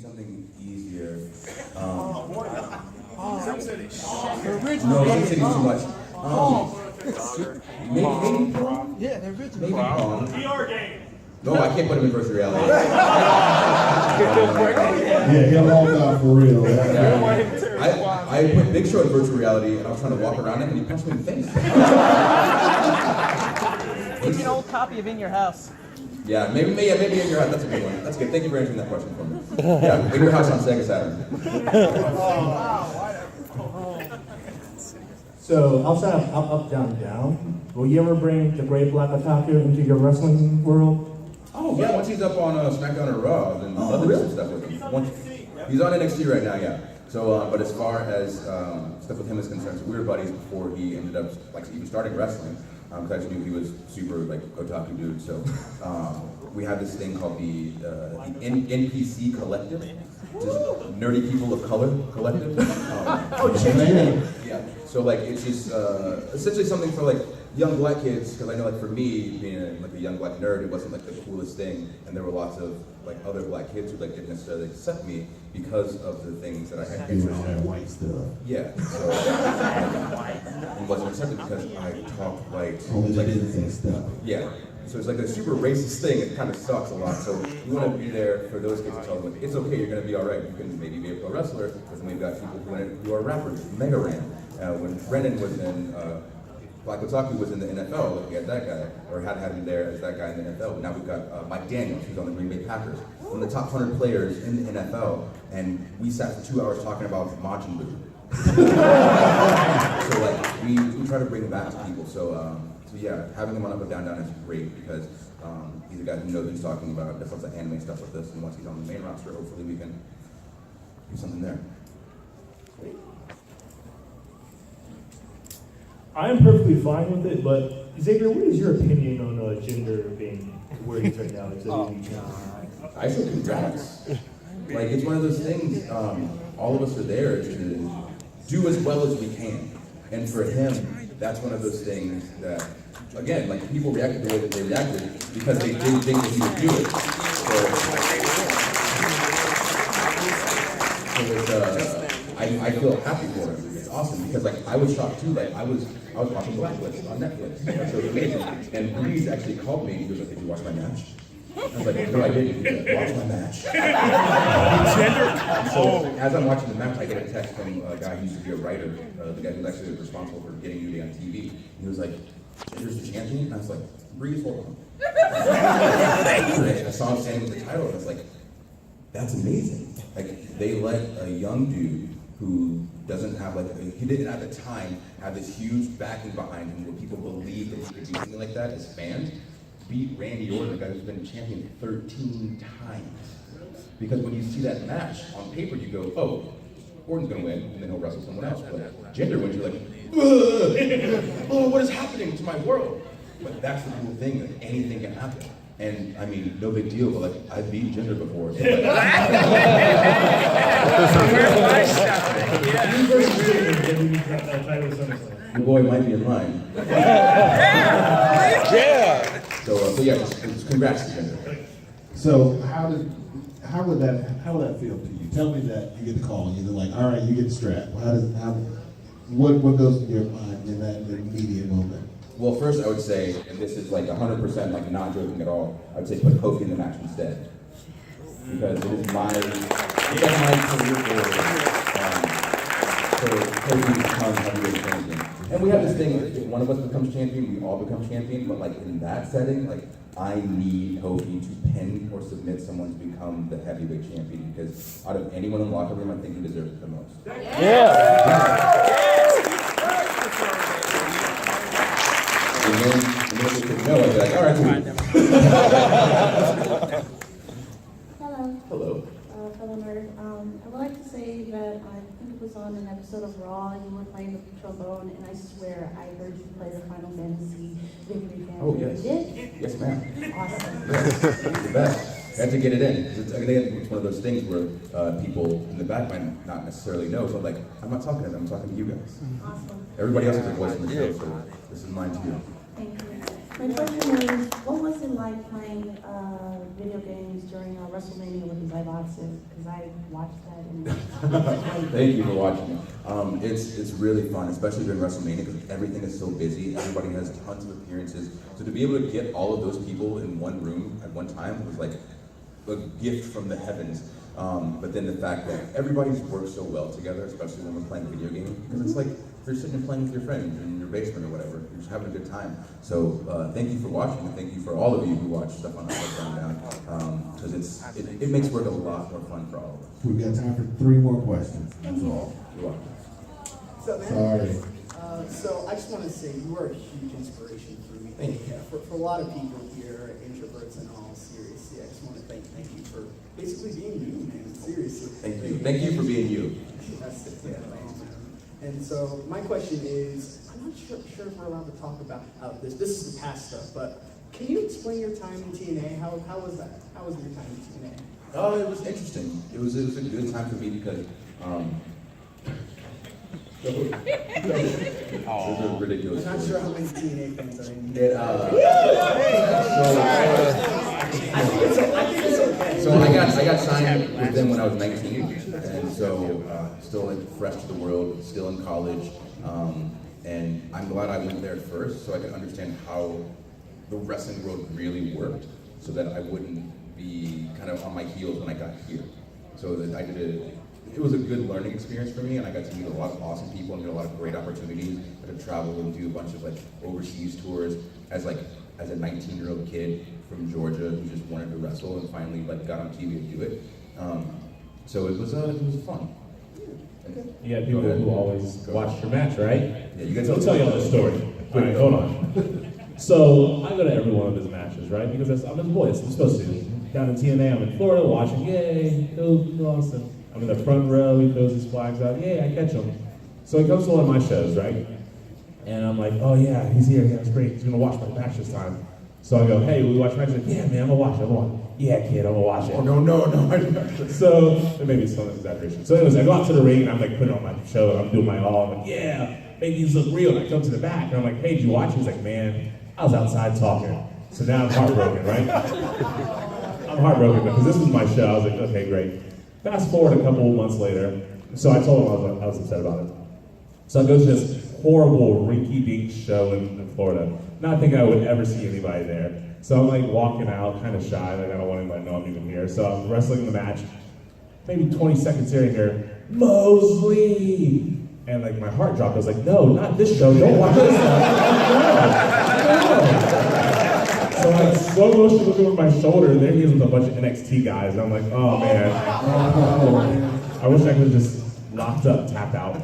something easier. The original. No, I'm saying too much. Maybe Pong? Yeah, the original. Maybe Pong. VR game. No, I can't put him in virtual reality. Yeah, he'll hold out for real. I put Big Show in virtual reality, and I was trying to walk around him, and he punched me in the face. Maybe an old copy of In Your House. Yeah, maybe in your house. That's a good one. That's good. Thank you for answering that question for me. Yeah, in your house on Sega Saturn. So outside of up, down, down, will you ever bring the Great Black Otaku into your wrestling world? Oh yeah, once he's up on SmackDown or Raw, then I'd love to do some stuff with him. He's on NXT right now, yeah. So, but as far as stuff with him is concerned, so we were buddies before he ended up like even starting wrestling. Because I just knew he was super like otaku dude. So we have this thing called the NPC Collective, which is Nerdy People of Color Collective. Yeah. So like it's just essentially something for like young black kids, because I know like for me being like a young black nerd, it wasn't like the coolest thing, and there were lots of like other black kids who like didn't necessarily accept me because of the things that I had. Doing all that white stuff. Yeah. So it wasn't accepted because I talk white. Only they didn't say stuff. Yeah. So it's like a super racist thing. It kind of sucks a lot. So we want to be there for those kids to tell them, like, it's okay, you're going to be all right. You can maybe be a pro wrestler, because then we've got people who are rappers. Mega Ran. When Brennan was in, Black Otaku was in the NFL, like we had that guy, or had him there as that guy in the NFL. Now we've got Mike Daniels, who's on the Green Bay Packers, one of the top 100 players in the NFL, and we sat for 2 hours talking about Majin Buu. So like, we try to bring it back to people. So yeah, having him on Up and Down Down is great, because he's a guy who knows what he's talking about, does lots of anime stuff with us, and once he's on the main roster, hopefully we can do something there. I am perfectly fine with it, but Xavier, what is your opinion on gender being where it is right now? I say congrats. Like, it's one of those things, all of us are there to do as well as we can. And for him, that's one of those things that, again, like, people reacted the way that they reacted because they didn't think that he would do it. So I feel happy for him. It's awesome, because like I was shocked too. Like I was watching Blacklist on Netflix. That show's amazing. And Breeze actually called me and he was like, "Did you watch my match?" I was like, "No, I didn't." He said, "Watch my match." So as I'm watching the match, I get a text from a guy who used to be a writer, the guy who's actually responsible for getting you on TV. He was like, "Gender's the champion?" And I was like, "Breeze, hold on." I saw him standing with the title, and I was like, "That's amazing." Like, they let a young dude who doesn't have like, he didn't at the time have this huge backing behind him where people believed that he could do something like that as fans, beat Randy Orton, a guy who's been champion 13 times. Because when you see that match on paper, you go, oh, Orton's gonna win, and then he'll wrestle someone else. But Gender wins, you're like, oh, what is happening to my world? But that's the cool thing, that anything can happen. And I mean, no big deal, but like, I've beat Gender before. So like, your boy might be in line. Yeah. So yeah, just congrats to Gender. So how would that feel to you? Tell me that you get the call and you're like, all right, you get the strap. What goes in your mind in that immediate moment? Well, first I would say, and this is like 100% like not joking at all, I would say put Kofi in the match instead. Because it is my career goal for Kofi to become heavyweight champion. And we have this thing, if one of us becomes champion, we all become champion, but like in that setting, like I need Kofi to pin or submit someone to become the heavyweight champion, because out of anyone in the locker room, I think he deserves it the most. Yeah. And then they said no, I'd be like, all right, cool. Hello. Hello. Fellow nerd. I would like to say that I think it was on an episode of Raw, and you were playing the trombone, and I swear I heard you play the Final Fantasy Victory Fan. Oh, yes. You did? Yes, ma'am. Awesome. Yes, it's the best. I had to get it in. I think it's one of those things where people in the back might not necessarily know. So I'm like, I'm not talking to them, I'm talking to you guys. Awesome. Everybody else has a voice in the show, so this is mine too. Thank you. My question is, what was it like playing video games during WrestleMania with the Zyboxes? Because I watched that and Thank you for watching. It's really fun, especially during WrestleMania because everything is so busy. Everybody has tons of appearances. So to be able to get all of those people in one room at one time was like a gift from the heavens. But then the fact that everybody's worked so well together, especially when we're playing video games, because it's like you're sitting and playing with your friends in your basement or whatever. You're just having a good time. So thank you for watching, and thank you for all of you who watch stuff on Up, Down, Down, because it makes work a lot more fun for all of us. We've got time for 3 more questions. That's all. You're welcome. What's up, man? Sorry. So I just want to say you are a huge inspiration for me. Thank you. For a lot of people here, introverts and all, seriously, I just want to thank you for basically being you, man. Seriously. Thank you. Thank you for being you. That's it. Yeah, thanks, man. And so my question is, I'm not sure if we're allowed to talk about this. This is the past stuff, but can you explain your time in TNA? How was that? How was your time in TNA? Oh, it was interesting. It was a good time for me because this is ridiculous. I'm not sure how many TNA fans are in It, here. So I got signed with them when I was 19, and so still like fresh to the world, still in college, and I'm glad I went there first so I could understand how the wrestling world really worked, so that I wouldn't be kind of on my heels when I got here. So that it was a good learning experience for me, and I got to meet a lot of awesome people and get a lot of great opportunities. I got to travel and do a bunch of like overseas tours as a 19-year-old kid from Georgia who just wanted to wrestle and finally like got on TV to do it. So it was fun. You got people who always watch your match, right? Yeah, you guys. I'll tell you all the story. All right, hold on. So I go to every one of his matches, right? Because I'm his boy. I'm supposed to. Down in TNA, I'm in Florida watching. Yay, go Austin. I'm in the front row. He throws his flags out. Yay, I catch him. So he comes to one of my shows, right? And I'm like, oh yeah, he's here. Yeah, that's great. He's gonna watch my match this time. So I go, hey, will we watch matches? Like, yeah, man, I'm gonna watch it. Yeah, kid, I'm gonna watch it. Oh no. So maybe some exaggeration. So anyways, I go out to the ring and I'm like putting on my show and I'm doing my all. I'm like, yeah, make these look real. And I come to the back and I'm like, hey, did you watch? He's like, man, I was outside talking. So now I'm heartbroken, right? I'm heartbroken because this was my show. I was like, okay, great. Fast forward a couple of months later. So I told him I was upset about it. So I go to this horrible rinky-dink show in Florida. Not thinking I would ever see anybody there. So I'm like walking out, kind of shy, like I don't want anybody to know I'm even here. So I'm wrestling in the match. Maybe 20 seconds here and here, Mosley! And like my heart dropped. I was like, no, not this show. Don't watch this show. No. So I slow motion looking over my shoulder, and there he is with a bunch of NXT guys. And I'm like, oh man. I wish I could have just locked up, tapped out.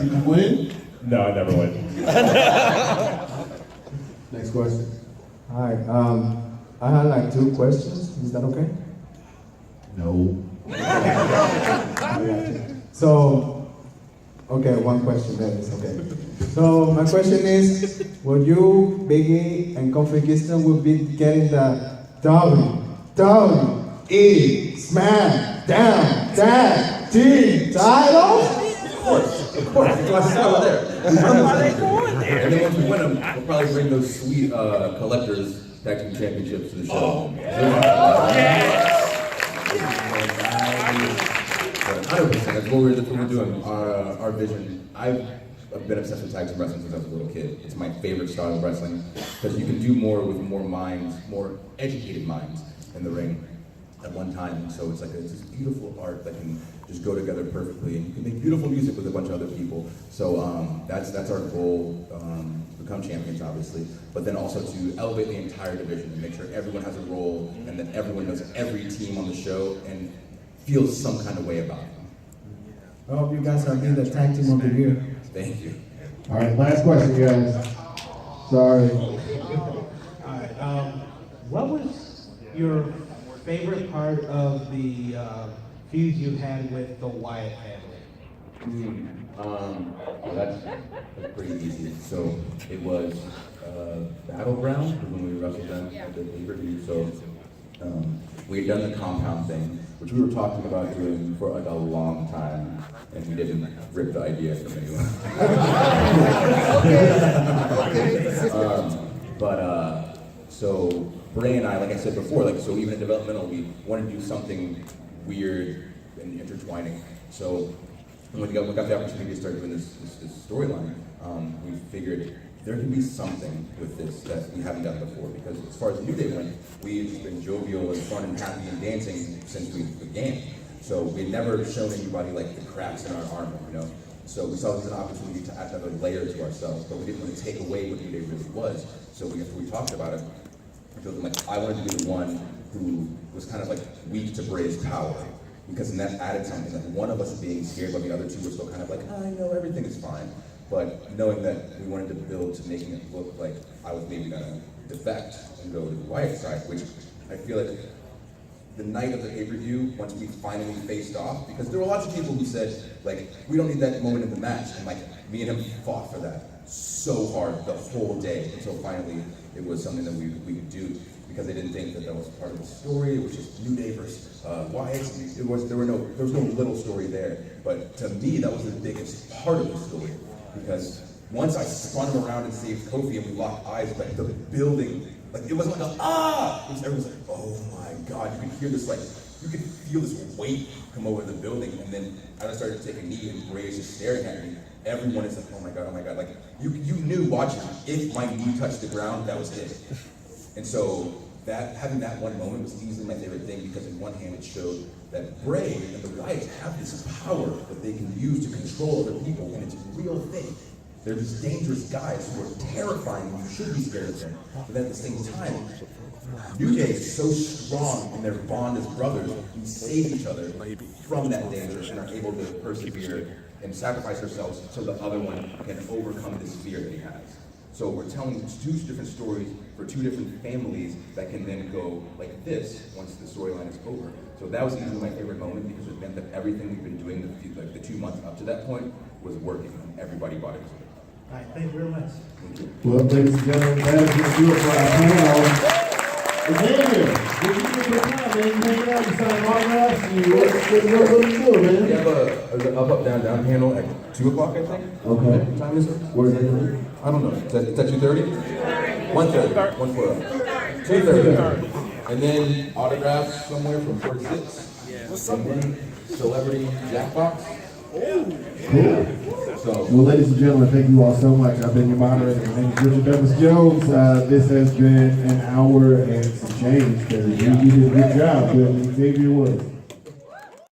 Did you win? No, I never win. Next question. Hi, I had like 2 questions. Is that okay? No. So, okay, 1 question then is okay. So my question is, would you, Biggie, and Kofi Kingston will be getting the WWE SmackDown Tag Team titles? Of course. That's why I was there. And then once we win them, we'll probably bring those sweet collectors tag team championships to the show. 100%. That's what we're doing. Our vision. I've been obsessed with tag team wrestling since I was a little kid. It's my favorite style of wrestling because you can do more with more minds, more educated minds in the ring at one time. So it's this beautiful art that can just go together perfectly, and you can make beautiful music with a bunch of other people. So that's our goal, to become champions, obviously, but then also to elevate the entire division and make sure everyone has a role and that everyone knows every team on the show and feels some kind of way about it. I hope you guys are being the tag team of the year. Thank you. All right, last question, guys. Sorry. Alright, what was your favorite part of the feud you had with the Wyatt family? That's pretty easy. So it was Battleground when we wrestled them at the pay-per-view. So we had done the compound thing, which we were talking about doing for a long time, and we didn't rip the idea from anyone. So Bray and I, like I said before, like so even in developmental, we want to do something weird and intertwining. So when we got the opportunity to start doing this storyline, we figured there can be something with this that we haven't done before. Because as far as New Day went, we've been jovial and fun and happy and dancing since we began. So we'd never shown anybody like the cracks in our armor, you know. So we saw this as an opportunity to add another layer to ourselves, but we didn't want to take away what New Day really was. So after we talked about it, I felt like I wanted to be the one who was kind of like weak to Bray's power. Because then that added something, like one of us being scared, but the other two were still kind of like, I know everything is fine. But knowing that we wanted to build to making it look like I was maybe gonna defect and go to the Wyatt side, which I feel like the night of the pay-per-view, once we finally faced off, because there were lots of people who said, like, we don't need that moment in the match, and like, me and him fought for that so hard the whole day, until finally it was something that we could do, because they didn't think that that was part of the story. It was just New Day versus Wyatt. There was no little story there, but to me, that was the biggest part of the story, because once I spun him around and saved Kofi and we locked eyes, like the building, like it wasn't like everyone was like, oh my God, you could hear this, like, you could feel this weight come over the building, and then as I started to take a knee and Bray is just staring at me, everyone is like, oh my God, like, you knew watching, if my knee touched the ground, that was it. And so having that one moment was easily my favorite thing, because in one hand it showed that Bray and the Wyatts have this power that they can use to control other people, and it's a real thing. They're these dangerous guys who are terrifying, and you should be scared of them. But at the same time, New Day is so strong in their bond as brothers, we save each other from that danger and are able to persevere and sacrifice ourselves so the other one can overcome this fear that he has. So we're telling two different stories for two different families that can then go like this once the storyline is over. So that was easily my favorite moment, because it meant that everything we've been doing the 2 months up to that point was working, and everybody bought into it. All right, thank you very much. Thank you. Well, ladies and gentlemen, that is going to do it for our panel. Xavier, did you get your time, man? You hang out, you sign autographs, what do you do, man? We have a up, down panel at 2 o'clock, I think. Okay. What time is it? Where is it? I don't know. Is that 2:30? 1:30. 1:30. 2:30. And then autographs somewhere from 4 to 6. And then celebrity jackbox. Cool. So, Well, ladies and gentlemen, thank you all so much. I've been your moderator. My name is Richard Douglas Jones. This has been an hour and some change, because you did a good job with Xavier Woods.